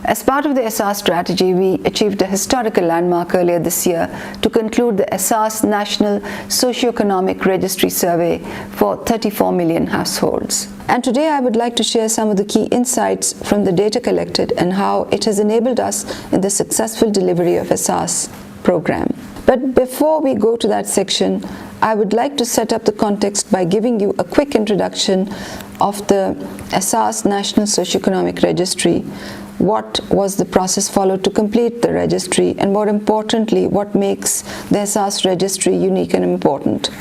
As part of the Ehsaas strategy, we achieved a historical landmark earlier this year to conclude the Ehsaas National Socioeconomic Registry Survey for 34 million households. And today I would like to share some of the key insights from the data collected and how it has enabled us in the successful delivery of Ehsaas program. But before we go to that section, I would like to set up the context by giving you a quick introduction of the Ehsaas National Socioeconomic Registry. What was the process followed to complete the registry, and more importantly, what makes the Ehsaas registry unique and important.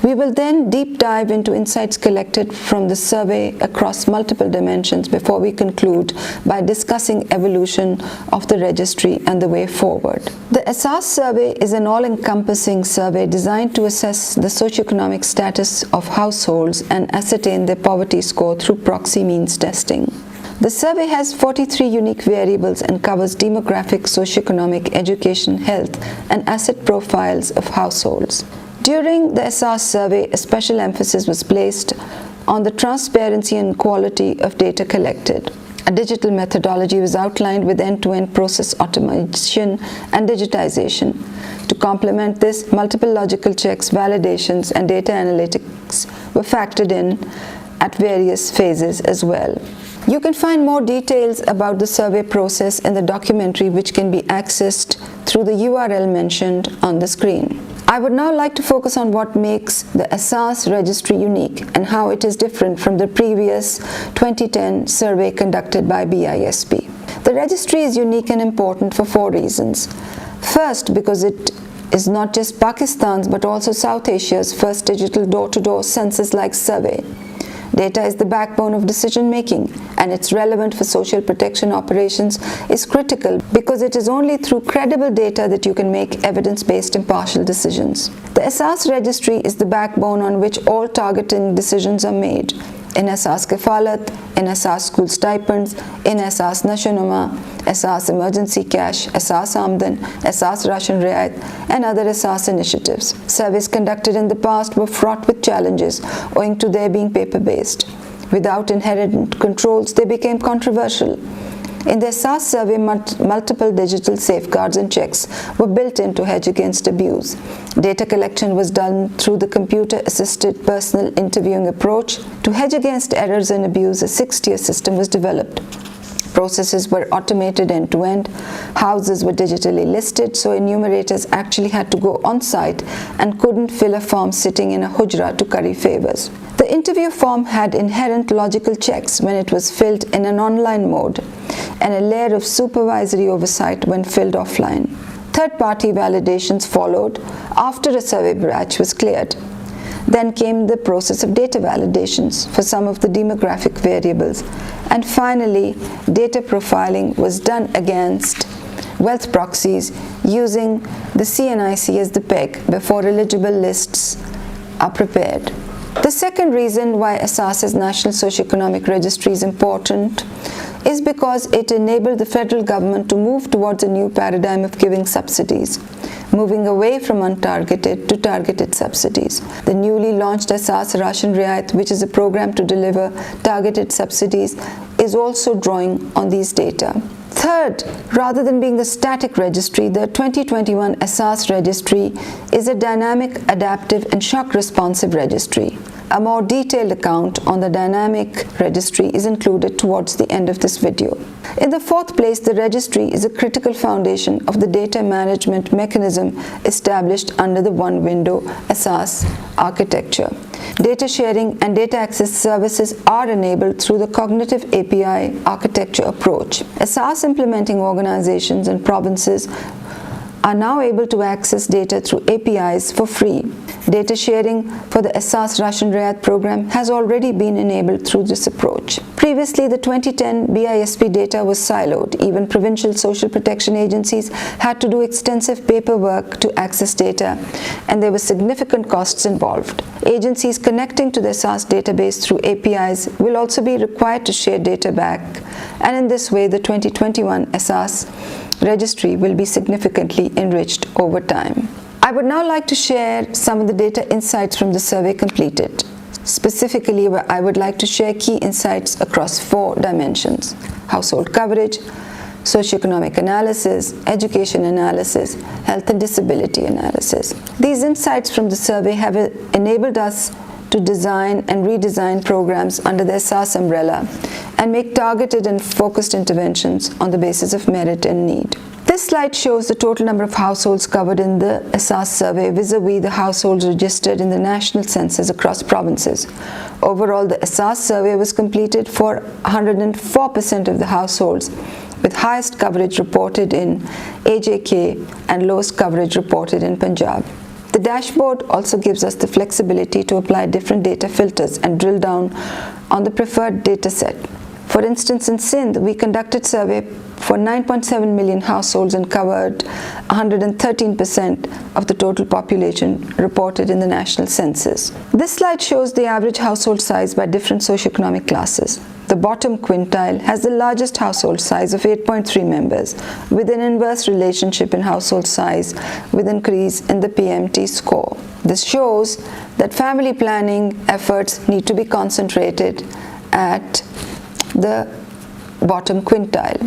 We will then deep dive into insights collected from the survey across multiple dimensions before we conclude by discussing evolution of the registry and the way forward. The Ehsaas survey is an all-encompassing survey designed to assess the socioeconomic status of households and ascertain their poverty score through proxy means testing. The survey has 43 unique variables and covers demographic, socioeconomic, education, health, and asset profiles of households. During the Ehsaas survey, a special emphasis was placed on the transparency and quality of data collected. A digital methodology was outlined with end-to-end process automation and digitization. To complement this, multiple logical checks, validations, and data analytics were factored in at various phases as well. You can find more details about the survey process in the documentary, which can be accessed through the URL mentioned on the screen. I would now like to focus on what makes the Ehsaas registry unique and how it is different from the previous 2010 survey conducted by BISP. The registry is unique and important for 4 reasons. First, because it is not just Pakistan's but also South Asia's first digital door-to-door census-like survey. Data is the backbone of decision making, and its relevance for social protection operations is critical because it is only through credible data that you can make evidence-based impartial decisions. The Ehsaas registry is the backbone on which all targeting decisions are made. In Ehsaas Kafalat, in Ehsaas school stipends, in Ehsaas Nashanuma, Ehsaas emergency cash, Ehsaas Amdan, Ehsaas Ration Riayat, and other Ehsaas initiatives. Surveys conducted in the past were fraught with challenges owing to their being paper-based. Without inherent controls, they became controversial. In the Ehsaas survey, multiple digital safeguards and checks were built in to hedge against abuse. Data collection was done through the computer-assisted personal interviewing approach. To hedge against errors and abuse, a 6-tier system was developed. Processes were automated end-to-end. Houses were digitally listed, so enumerators actually had to go on-site and couldn't fill a form sitting in a hujra to curry favors. The interview form had inherent logical checks when it was filled in an online mode, and a layer of supervisory oversight when filled offline. Third-party validations followed after a survey batch was cleared. Then came the process of data validations for some of the demographic variables. And finally, data profiling was done against wealth proxies using the CNIC as the peg before eligible lists are prepared. The second reason why Ehsaas's National Socioeconomic Registry is important is because it enabled the federal government to move towards a new paradigm of giving subsidies, moving away from untargeted to targeted subsidies. The newly launched Ehsaas Ration Riayat, which is a program to deliver targeted subsidies, is also drawing on these data. Third, rather than being a static registry, the 2021 Ehsaas registry is a dynamic, adaptive, and shock-responsive registry. A more detailed account on the dynamic registry is included towards the end of this video. In the fourth place, the registry is a critical foundation of the data management mechanism established under the one window Ehsaas architecture. Data sharing and data access services are enabled through the cognitive API architecture approach. Ehsaas implementing organizations and provinces are now able to access data through APIs for free. Data sharing for the Ehsaas Ration Riayat program has already been enabled through this approach. Previously, the 2010 BISP data was siloed. Even provincial social protection agencies had to do extensive paperwork to access data, and there were significant costs involved. Agencies connecting to the Ehsaas database through APIs will also be required to share data back, and in this way, the 2021 Ehsaas registry will be significantly enriched over time. I would now like to share some of the data insights from the survey completed. Specifically, I would like to share key insights across 4 dimensions: household coverage, socioeconomic analysis, education analysis, health and disability analysis. These insights from the survey have enabled us to design and redesign programs under the Ehsaas umbrella and make targeted and focused interventions on the basis of merit and need. This slide shows the total number of households covered in the Ehsaas survey vis-a-vis the households registered in the national census across provinces. Overall, the Ehsaas survey was completed for 104% of the households, with highest coverage reported in AJK and lowest coverage reported in Punjab. The dashboard also gives us the flexibility to apply different data filters and drill down on the preferred data set. For instance, in Sindh, we conducted survey for 9.7 million households and covered 113% of the total population reported in the national census. This slide shows the average household size by different socioeconomic classes. The bottom quintile has the largest household size of 8.3 members, with an inverse relationship in household size with increase in the PMT score. This shows that family planning efforts need to be concentrated at the bottom quintile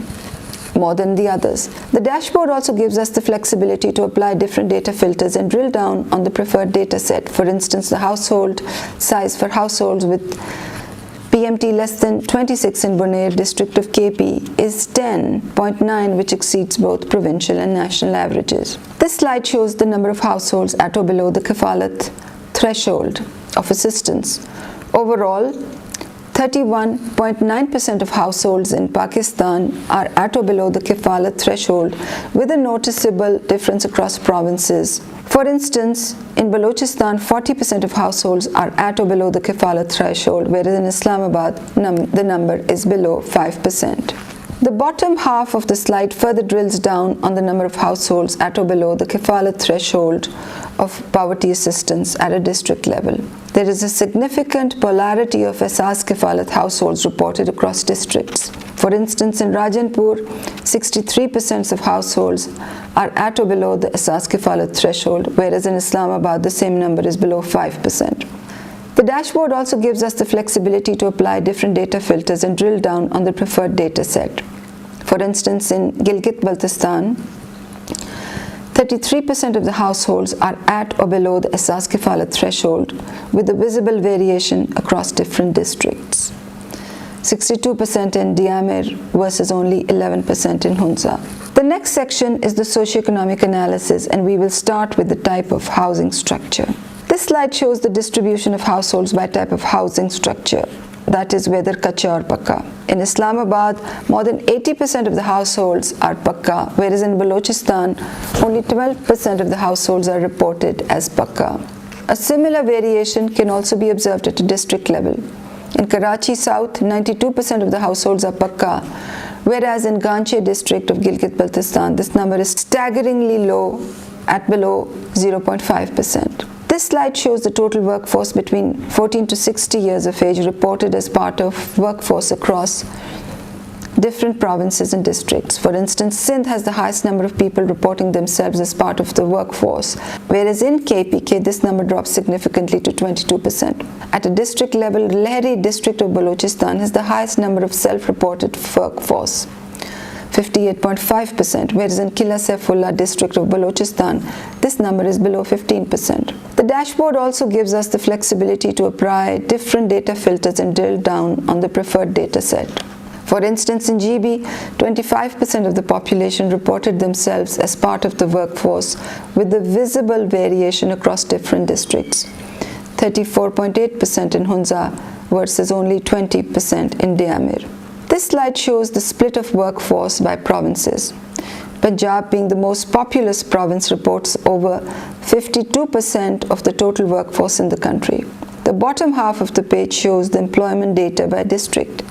more than the others. The dashboard also gives us the flexibility to apply different data filters and drill down on the preferred data set. For instance, the household size for households with PMT less than 26 in Bonaire district of KP is 10.9, which exceeds both provincial and national averages. This slide shows the number of households at or below the Kafalat threshold of assistance. Overall, 31.9% of households in Pakistan are at or below the Kafalat threshold, with a noticeable difference across provinces. For instance, in Balochistan, 40% of households are at or below the Kafalat threshold, whereas in Islamabad, the number is below 5%. The bottom half of the slide further drills down on the number of households at or below the Kafalat threshold of poverty assistance at a district level. There is a significant polarity of Ehsaas Kafalat households reported across districts. For instance, in Rajanpur, 63% of households are at or below the Ehsaas Kafalat threshold, whereas in Islamabad, the same number is below 5%. The dashboard also gives us the flexibility to apply different data filters and drill down on the preferred data set. For instance, in Gilgit-Baltistan, 33% of the households are at or below the Ehsaas Kafalat threshold, with a visible variation across different districts. 62% in Diamir versus only 11% in Hunza. The next section is the socioeconomic analysis, and we will start with the type of housing structure. This slide shows the distribution of households by type of housing structure, that is whether kacha or pakka. In Islamabad, more than 80% of the households are pakka, whereas in Balochistan, only 12% of the households are reported as pakka. A similar variation can also be observed at a district level. In Karachi South, 92% of the households are pakka, whereas in Ganche district of Gilgit-Baltistan, this number is staggeringly low at below 0.5%. This slide shows the total workforce between 14 to 60 years of age reported as part of workforce across different provinces and districts. For instance, Sindh has the highest number of people reporting themselves as part of the workforce, whereas in KPK this number drops significantly to 22%. At a district level, Lehri district of Balochistan has the highest number of self-reported workforce, 58.5%, whereas in Kila Saifullah district of Balochistan, this number is below 15%. The dashboard also gives us the flexibility to apply different data filters and drill down on the preferred data set. For instance, in GB, 25% of the population reported themselves as part of the workforce, with the visible variation across different districts. 34.8% in Hunza versus only 20% in Diamir. This slide shows the split of workforce by provinces. Punjab, being the most populous province, reports over 52% of the total workforce in the country. The bottom half of the page shows the employment data by district.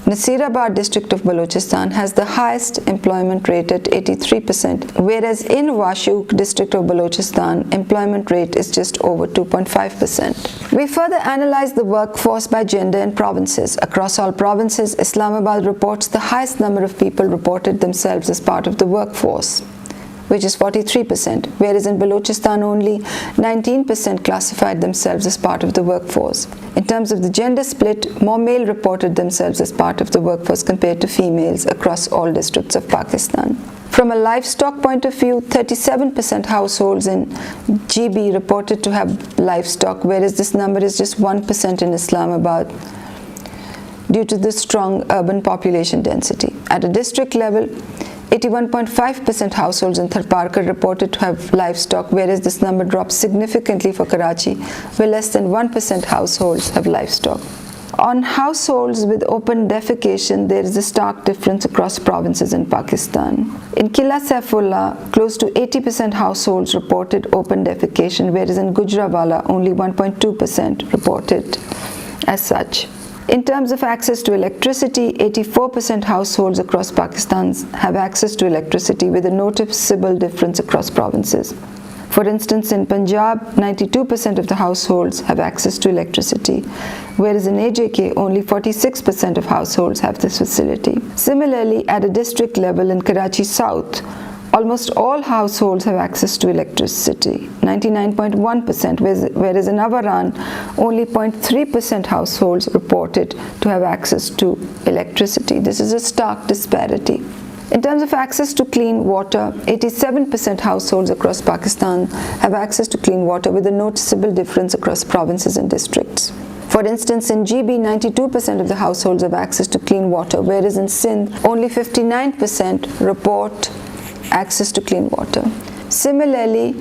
Nasirabad district of Balochistan has the highest employment rate at 83%, whereas in Washuk district of Balochistan, employment rate is just over 2.5%. We further analyze the workforce by gender and provinces. Across all provinces, Islamabad reports the highest number of people reported themselves as part of the workforce. which is 43%, whereas in Balochistan only 19% classified themselves as part of the workforce. In terms of the gender split, more male reported themselves as part of the workforce compared to females across all districts of Pakistan. From a livestock point of view, 37% households in GB reported to have livestock, whereas this number is just 1% in Islamabad due to the strong urban population density. At a district level, 81.5% households in Tharparkar reported to have livestock, whereas this number drops significantly for Karachi, where less than 1% households have livestock. On households with open defecation, there is a stark difference across provinces in Pakistan. In Qilla Saifullah, close to 80% households reported open defecation, whereas in Gujranwala, only 1.2% reported as such. In terms of access to electricity, 84% households across Pakistan have access to electricity, with a noticeable difference across provinces. For instance, in Punjab, 92% of the households have access to electricity, whereas in AJK, only 46% of households have this facility. Similarly, at a district level in Karachi South, almost all households have access to electricity, 99.1%, whereas in Avaran, only 0.3% households reported to have access to electricity. This is a stark disparity. In terms of access to clean water, 87% households across Pakistan have access to clean water, with a noticeable difference across provinces and districts. For instance, in GB, 92% of the households have access to clean water, whereas in Sindh, only 59% report access to clean water. Similarly,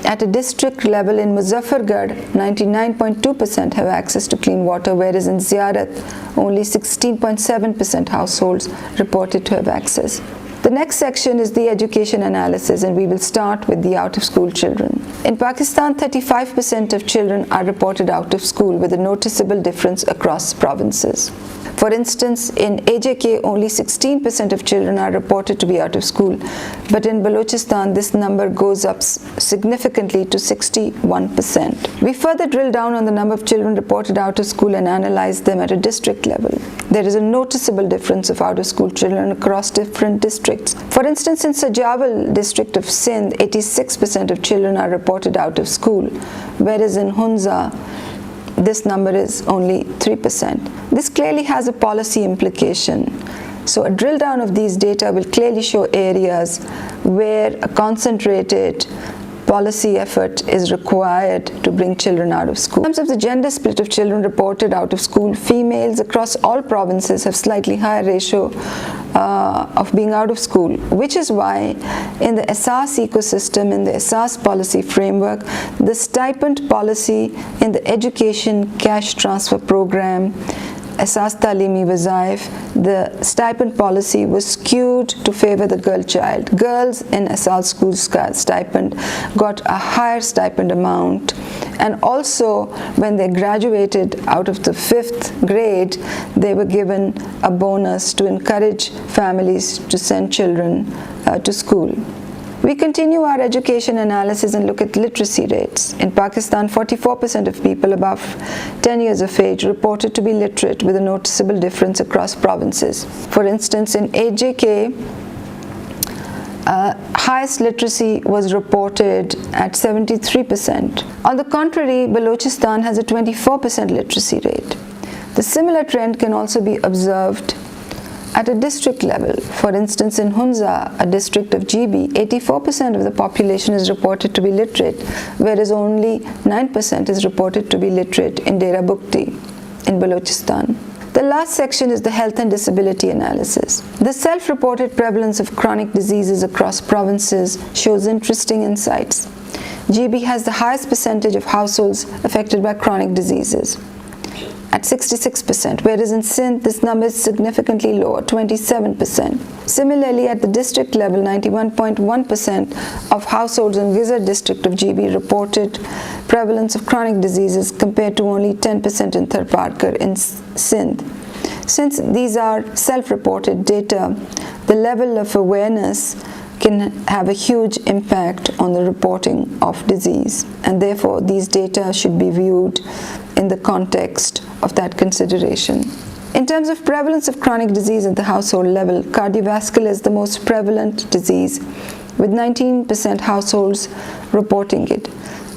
at a district level in Muzaffargarh, 99.2% have access to clean water, whereas in Ziyarat, only 16.7% households reported to have access. The next section is the education analysis, and we will start with the out-of-school children. In Pakistan, 35% of children are reported out of school, with a noticeable difference across provinces. For instance, in AJK, only 16% of children are reported to be out of school, but in Balochistan, this number goes up significantly to 61%. We further drill down on the number of children reported out of school and analyze them at a district level. There is a noticeable difference of out-of-school children across different districts. For instance, in Sajawal district of Sindh, 86% of children are reported out of school, whereas in Hunza, this number is only 3%. This clearly has a policy implication. So a drill down of these data will clearly show areas where a concentrated policy effort is required to bring children out of school. In terms of the gender split of children reported out of school, females across all provinces have slightly higher ratio of being out of school, which is why in the Ehsaas ecosystem, in the Ehsaas policy framework, the stipend policy in the education cash transfer program, Ehsaas Talimi Wazaif, the stipend policy was skewed to favor the girl child. Girls in Ehsaas school stipend got a higher stipend amount, and also when they graduated out of the 5th grade, they were given a bonus to encourage families to send children to school. We continue our education analysis and look at literacy rates. In Pakistan, 44% of people above 10 years of age reported to be literate, with a noticeable difference across provinces. For instance, in AJK, highest literacy was reported at 73%. On the contrary, Balochistan has a 24% literacy rate. The similar trend can also be observed at a district level. For instance, in Hunza, a district of GB, 84% of the population is reported to be literate, whereas only 9% is reported to be literate in Dera Bukti in Balochistan. The last section is the health and disability analysis. The self-reported prevalence of chronic diseases across provinces shows interesting insights. GB has the highest percentage of households affected by chronic diseases, at 66%, whereas in Sindh this number is significantly lower, 27%. Similarly, at the district level, 91.1% of households in Gizar district of GB reported prevalence of chronic diseases, compared to only 10% in Tharparkar in Sindh. Since these are self-reported data, the level of awareness can have a huge impact on the reporting of disease, and therefore these data should be viewed in the context of that consideration. In terms of prevalence of chronic disease at the household level, cardiovascular is the most prevalent disease with 19% households reporting it.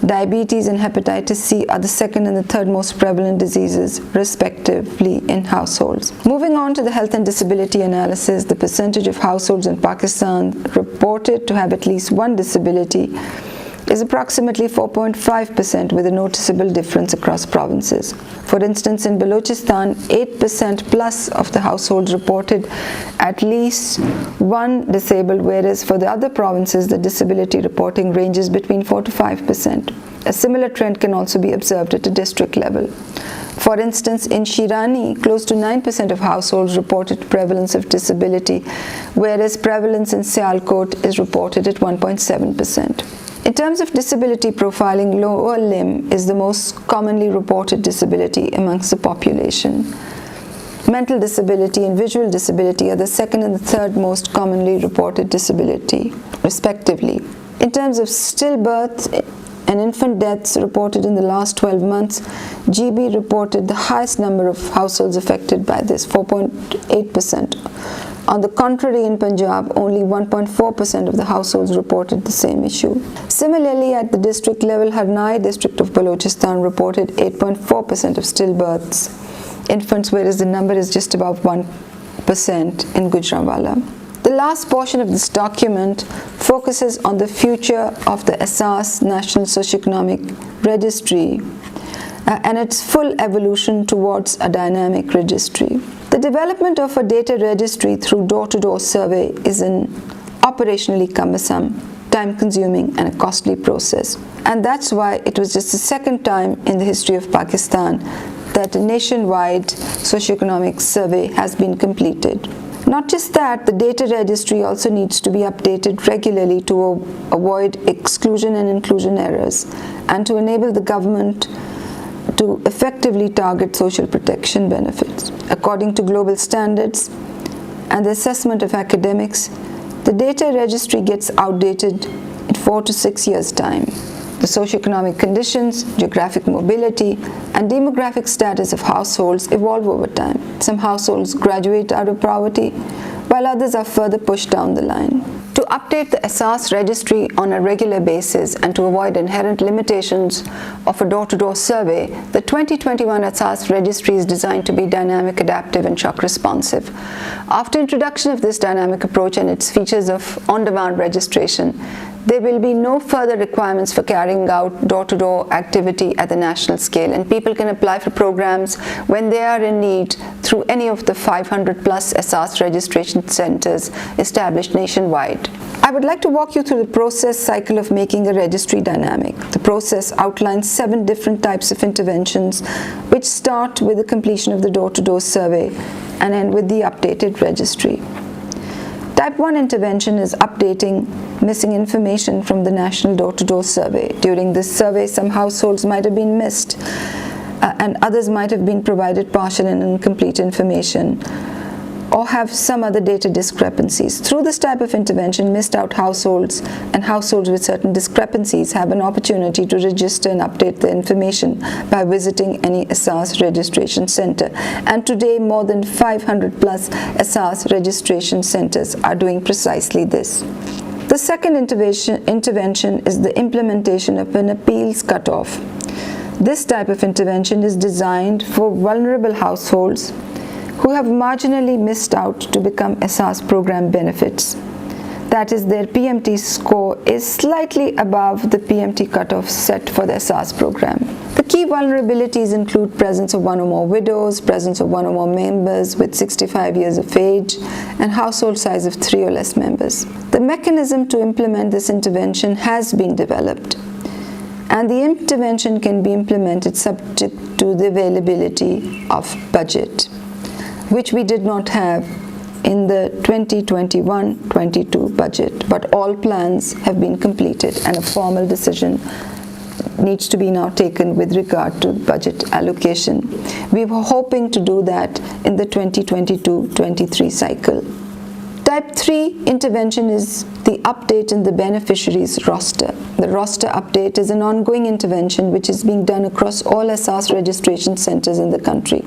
Diabetes and hepatitis C are the second and the third most prevalent diseases, respectively, in households. Moving on to the health and disability analysis, the percentage of households in Pakistan reported to have at least one disability is approximately 4.5%, with a noticeable difference across provinces. For instance, in Balochistan, 8% plus of the households reported at least one disabled, whereas for the other provinces, the disability reporting ranges between 4 to 5%. A similar trend can also be observed at a district level. For instance, in Shirani, close to 9% of households reported prevalence of disability, whereas prevalence in Sialkot is reported at 1.7%. In terms of disability profiling, lower limb is the most commonly reported disability amongst the population. Mental disability and visual disability are the second and the third most commonly reported disability, respectively. In terms of stillbirth and infant deaths reported in the last 12 months, GB reported the highest number of households affected by this, 4.8%. On the contrary, in Punjab, only 1.4% of the households reported the same issue. Similarly, at the district level, Harnai district of Balochistan reported 8.4% of stillbirths infants, whereas the number is just above 1% in Gujranwala. The last portion of this document focuses on the future of the Ehsaas National Socioeconomic Registry and its full evolution towards a dynamic registry. The development of a data registry through door-to-door survey is an operationally cumbersome, time-consuming and a costly process. And that's why it was just the second time in the history of Pakistan that a nationwide socioeconomic survey has been completed. Not just that, the data registry also needs to be updated regularly to avoid exclusion and inclusion errors and to enable the government to effectively target social protection benefits. According to global standards and the assessment of academics, the data registry gets outdated in 4 to 6 years' time. The socioeconomic conditions, geographic mobility, and demographic status of households evolve over time. Some households graduate out of poverty, while others are further pushed down the line. To update the Ehsaas registry on a regular basis and to avoid inherent limitations of a door-to-door survey, the 2021 Ehsaas registry is designed to be dynamic, adaptive, and shock responsive. After introduction of this dynamic approach and its features of on-demand registration, there will be no further requirements for carrying out door-to-door activity at the national scale, and people can apply for programs when they are in need through any of the 500 plus Ehsaas registration centers established nationwide. I would like to walk you through the process cycle of making a registry dynamic. The process outlines 7 different types of interventions, which start with the completion of the door-to-door survey and end with the updated registry. Type 1 intervention is updating missing information from the national door-to-door survey. During this survey, some households might have been missed and others might have been provided partial and incomplete information or have some other data discrepancies. Through this type of intervention, missed out households and households with certain discrepancies have an opportunity to register and update the information by visiting any Ehsaas registration center. And today, more than 500 plus Ehsaas registration centers are doing precisely this. The second intervention is the implementation of an appeals cutoff. This type of intervention is designed for vulnerable households who have marginally missed out to become Ehsaas program benefits. That is, their PMT score is slightly above the PMT cutoff set for the Ehsaas program. The key vulnerabilities include presence of 1 or more widows, presence of 1 or more members with 65 years of age, and household size of 3 or less members. The mechanism to implement this intervention has been developed, and the intervention can be implemented subject to the availability of budget, which we did not have in the 2021-22 budget, but all plans have been completed and a formal decision needs to be now taken with regard to budget allocation. We were hoping to do that in the 2022-23 cycle. Type 3 intervention is the update in the beneficiaries roster. The roster update is an ongoing intervention which is being done across all Ehsaas registration centers in the country.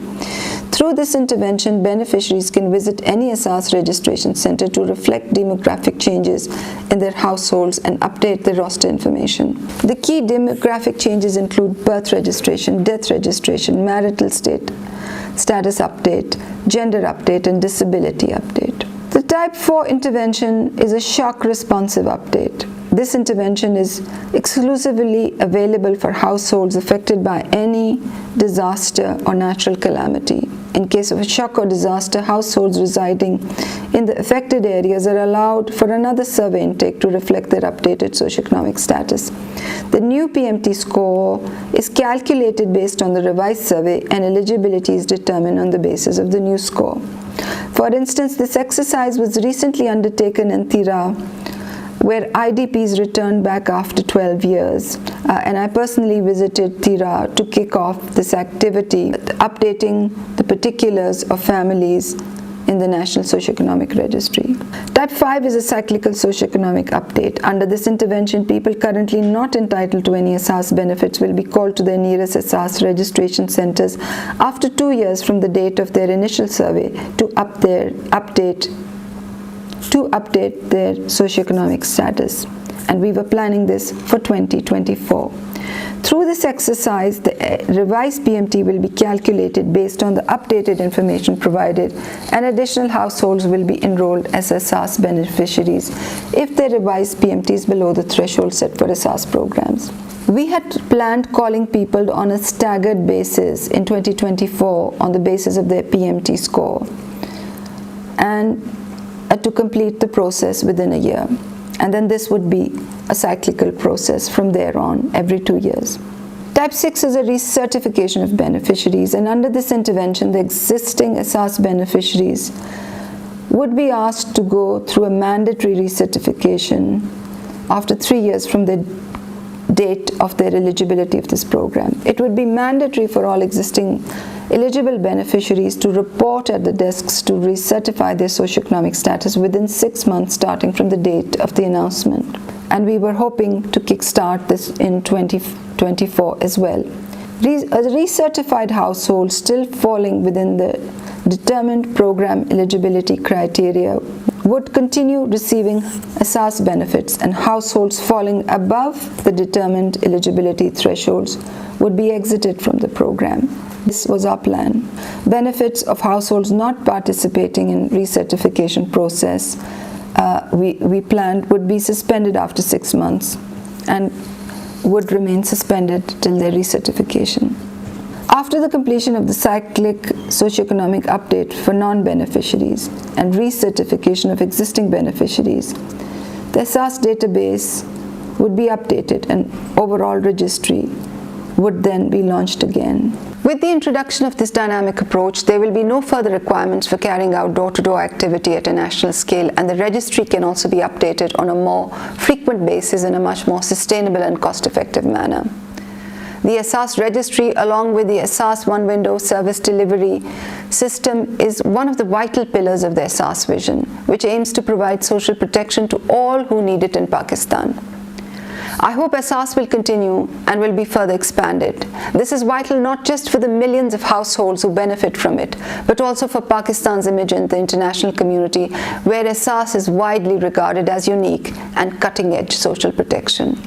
Through this intervention, beneficiaries can visit any Ehsaas registration center to reflect demographic changes in their households and update their roster information. The key demographic changes include birth registration, death registration, marital status update, gender update, and disability update. The Type 4 intervention is a shock responsive update. This intervention is exclusively available for households affected by any disaster or natural calamity. In case of a shock or disaster, households residing in the affected areas are allowed for another survey intake to reflect their updated socioeconomic status. The new PMT score is calculated based on the revised survey, and eligibility is determined on the basis of the new score. For instance, this exercise was recently undertaken in Tira, where IDPs returned back after 12 years. And I personally visited Tira to kick off this activity, updating the particulars of families in the National Socioeconomic Registry. Type 5 is a cyclical socioeconomic update. Under this intervention, people currently not entitled to any Ehsaas benefits will be called to their nearest Ehsaas registration centers after 2 years from the date of their initial survey to update their socioeconomic status, and we were planning this for 2024. Through this exercise, the revised PMT will be calculated based on the updated information provided, and additional households will be enrolled as Ehsaas beneficiaries if their revised PMT is below the threshold set for Ehsaas programs. We had planned calling people on a staggered basis in 2024 on the basis of their PMT score, and to complete the process within a year. And then this would be a cyclical process from there on, every 2 years. Type 6 is a recertification of beneficiaries, and under this intervention, the existing Ehsaas beneficiaries would be asked to go through a mandatory recertification after 3 years from the date of their eligibility of this program. It would be mandatory for all existing eligible beneficiaries to report at the desks to recertify their socioeconomic status within 6 months starting from the date of the announcement. And we were hoping to kickstart this in 2024 as well. A recertified household still falling within the determined program eligibility criteria would continue receiving Ehsaas benefits, and households falling above the determined eligibility thresholds would be exited from the program. This was our plan. Benefits of households not participating in recertification process we planned would be suspended after 6 months and would remain suspended till their recertification. After the completion of the cyclic socioeconomic update for non-beneficiaries and recertification of existing beneficiaries, the Ehsaas database would be updated and overall registry would then be launched again. With the introduction of this dynamic approach, there will be no further requirements for carrying out door-to-door activity at a national scale, and the registry can also be updated on a more frequent basis in a much more sustainable and cost-effective manner. The Ehsaas registry, along with the Ehsaas one-window service delivery system, is one of the vital pillars of the Ehsaas vision, which aims to provide social protection to all who need it in Pakistan. I hope Ehsaas will continue and will be further expanded. This is vital not just for the millions of households who benefit from it, but also for Pakistan's image in the international community, where Ehsaas is widely regarded as unique and cutting-edge social protection.